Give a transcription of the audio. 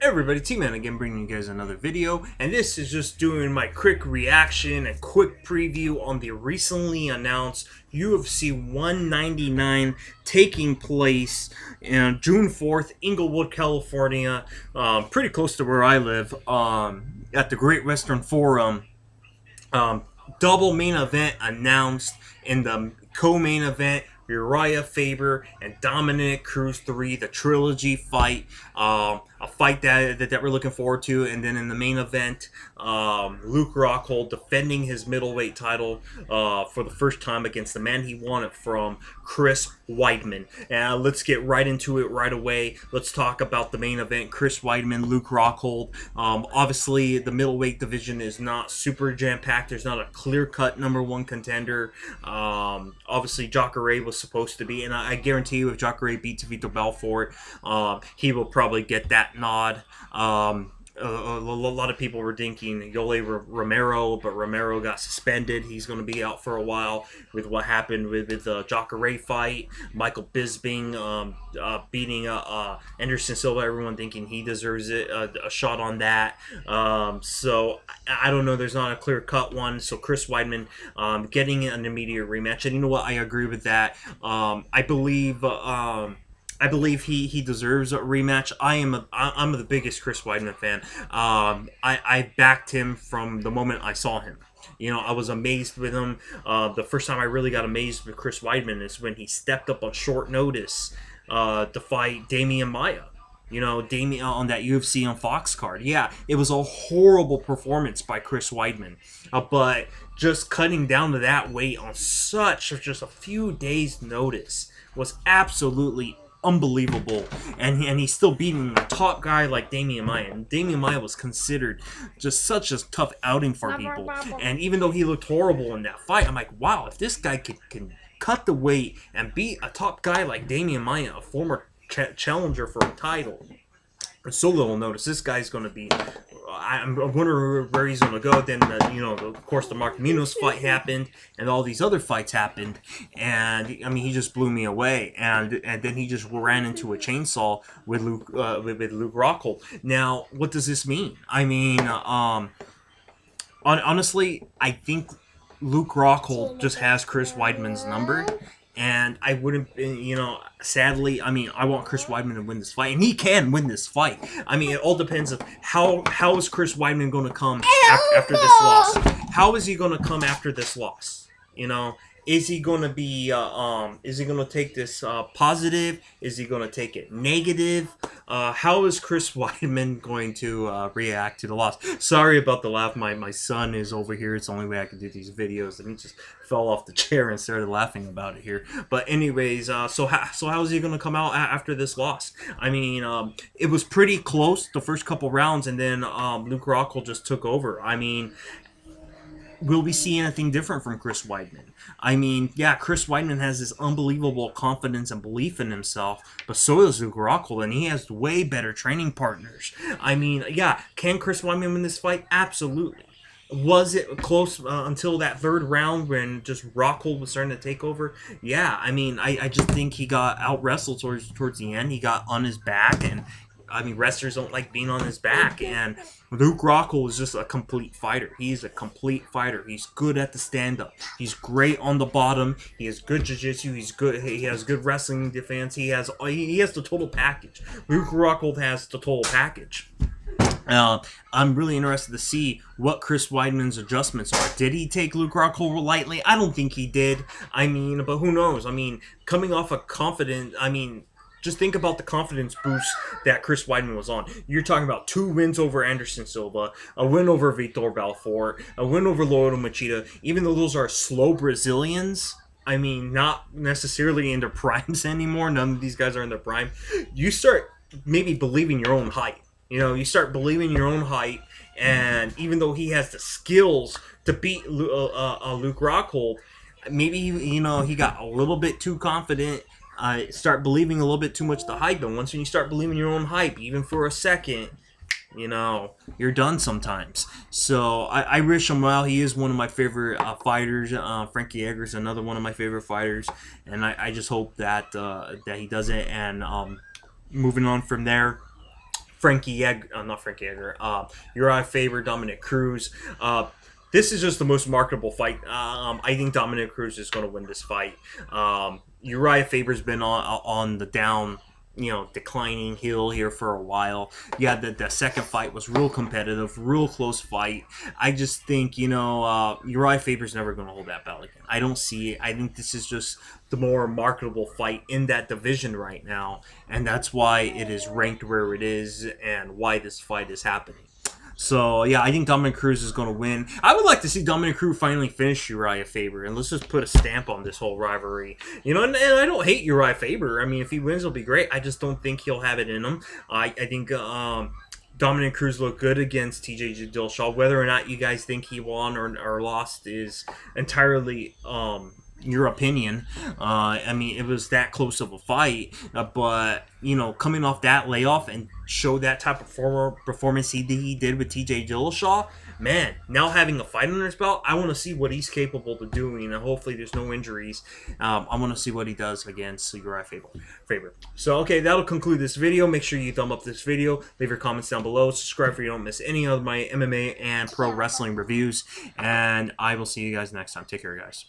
Everybody, T-Man again, bringing you guys another video, and this is just doing my quick reaction and quick preview on the recently announced UFC 199 taking place on June 4th, Inglewood, California, pretty close to where I live, at the Great Western Forum. Double main event announced. In the co-main event, Uriah Faber and Dominic Cruz 3, the trilogy fight, a fight that we're looking forward to. And then in the main event, Luke Rockhold defending his middleweight title for the first time against the man he won it from, Chris Weidman. Let's get right into it right away. Let's talk about the main event, Chris Weidman, Luke Rockhold. Obviously, the middleweight division is not super jam-packed. There's not a clear-cut #1 contender. Obviously, Jacare was supposed to be, and I guarantee you if Jacare beats Vitor Belfort, he will probably get that nod. A lot of people were thinking Yoel Romero, but Romero got suspended. He's going to be out for a while with what happened with the Jacare fight. Michael Bisping beating Anderson Silva. Everyone thinking he deserves it, a shot on that. So I don't know. There's not a clear-cut one. So Chris Weidman getting an immediate rematch. And you know what? I agree with that. I believe he deserves a rematch. I'm the biggest Chris Weidman fan. I backed him from the moment I saw him. You know, I was amazed with him. The first time I really got amazed with Chris Weidman is when he stepped up on short notice to fight Damian Maia. You know, Damian on that UFC on Fox card. Yeah, it was a horrible performance by Chris Weidman. But just cutting down to that weight on just a few days' notice was absolutely unbelievable, and he's still beating a top guy like Damian Maia. And Damian Maia was considered just such a tough outing for people. And even though he looked horrible in that fight, I'm like, wow, if this guy can cut the weight and beat a top guy like Damian Maia, a former challenger for a title, so little notice, this guy's going to be. I'm wondering where he's going to go. Then, you know, of course, the Mark Munoz fight happened, and all these other fights happened, and I mean, he just blew me away. And then he just ran into a chainsaw with Luke Rockhold. Now, what does this mean? I mean, honestly, I think Luke Rockhold just has Chris Weidman's number. And I wouldn't, you know, sadly, I mean, I want Chris Weidman to win this fight. And he can win this fight. I mean, it all depends on how is Chris Weidman going to come after this loss. How is he going to come after this loss? You know, is he going to be, is he going to take this positive? Is he going to take it negative? How is Chris Weidman going to react to the loss? Sorry about the laugh. My son is over here. It's the only way I can do these videos. And he just fell off the chair and started laughing about it here. But anyways, so how is he going to come out after this loss? I mean, it was pretty close the first couple rounds, and then Luke Rockhold just took over. I mean, will we see anything different from Chris Weidman? I mean, yeah, Chris Weidman has this unbelievable confidence and belief in himself, but so does Luke Rockhold, and he has way better training partners. I mean, yeah, can Chris Weidman win this fight? Absolutely. Was it close until that third round when just Rockhold was starting to take over? Yeah, I mean, I just think he got out-wrestled towards the end. He got on his back, and I mean, wrestlers don't like being on his back, and Luke Rockhold is just a complete fighter. He's a complete fighter. He's good at the stand-up. He's great on the bottom. He has good jiu-jitsu. He's good. He has good wrestling defense. He has the total package. Luke Rockhold has the total package. I'm really interested to see what Chris Weidman's adjustments are. Did he take Luke Rockhold lightly? I don't think he did. I mean, but who knows? I mean, coming off a confident, I mean, just think about the confidence boost that Chris Weidman was on. You're talking about 2 wins over Anderson Silva, a win over Vitor Belfort, a win over Lyoto Machida. Even though those are slow Brazilians, I mean, not necessarily in their primes anymore. None of these guys are in their prime. You start maybe believing your own height. You know, you start believing your own height, and even though he has the skills to beat Luke Rockhold, maybe you know, he got a little bit too confident. Start believing a little bit too much the hype, and once you start believing your own hype, even for a second, you know, you're done sometimes. So I wish him well. He is one of my favorite fighters. Frankie Edgar's another one of my favorite fighters, and I just hope that that he does it. And moving on from there. not Frankie Edgar, Uriah Faber, Dominic Cruz. This is just the most marketable fight. I think Dominic Cruz is going to win this fight. Uriah Faber's been on the down, declining hill here for a while. Yeah, the second fight was real competitive, real close fight. I just think, Uriah Faber's never going to hold that belt again. I don't see it. I think this is just the more marketable fight in that division right now, and that's why it is ranked where it is and why this fight is happening. So, yeah, I think Dominic Cruz is going to win. I would like to see Dominic Cruz finally finish Uriah Faber, and let's just put a stamp on this whole rivalry. And I don't hate Uriah Faber. I mean, if he wins, it'll be great. I just don't think he'll have it in him. I think Dominic Cruz looked good against TJ Dillashaw. Whether or not you guys think he won or lost is entirely your opinion. I mean, it was that close of a fight, but coming off that layoff and show that type of performance he did with TJ Dillashaw, man, now having a fight under his belt, I want to see what he's capable of doing, and hopefully there's no injuries. I want to see what he does against Uriah Faber. So, okay, that'll conclude this video. Make sure you thumb up this video, leave your comments down below, subscribe so you don't miss any of my MMA and pro wrestling reviews, and I will see you guys next time. Take care, guys.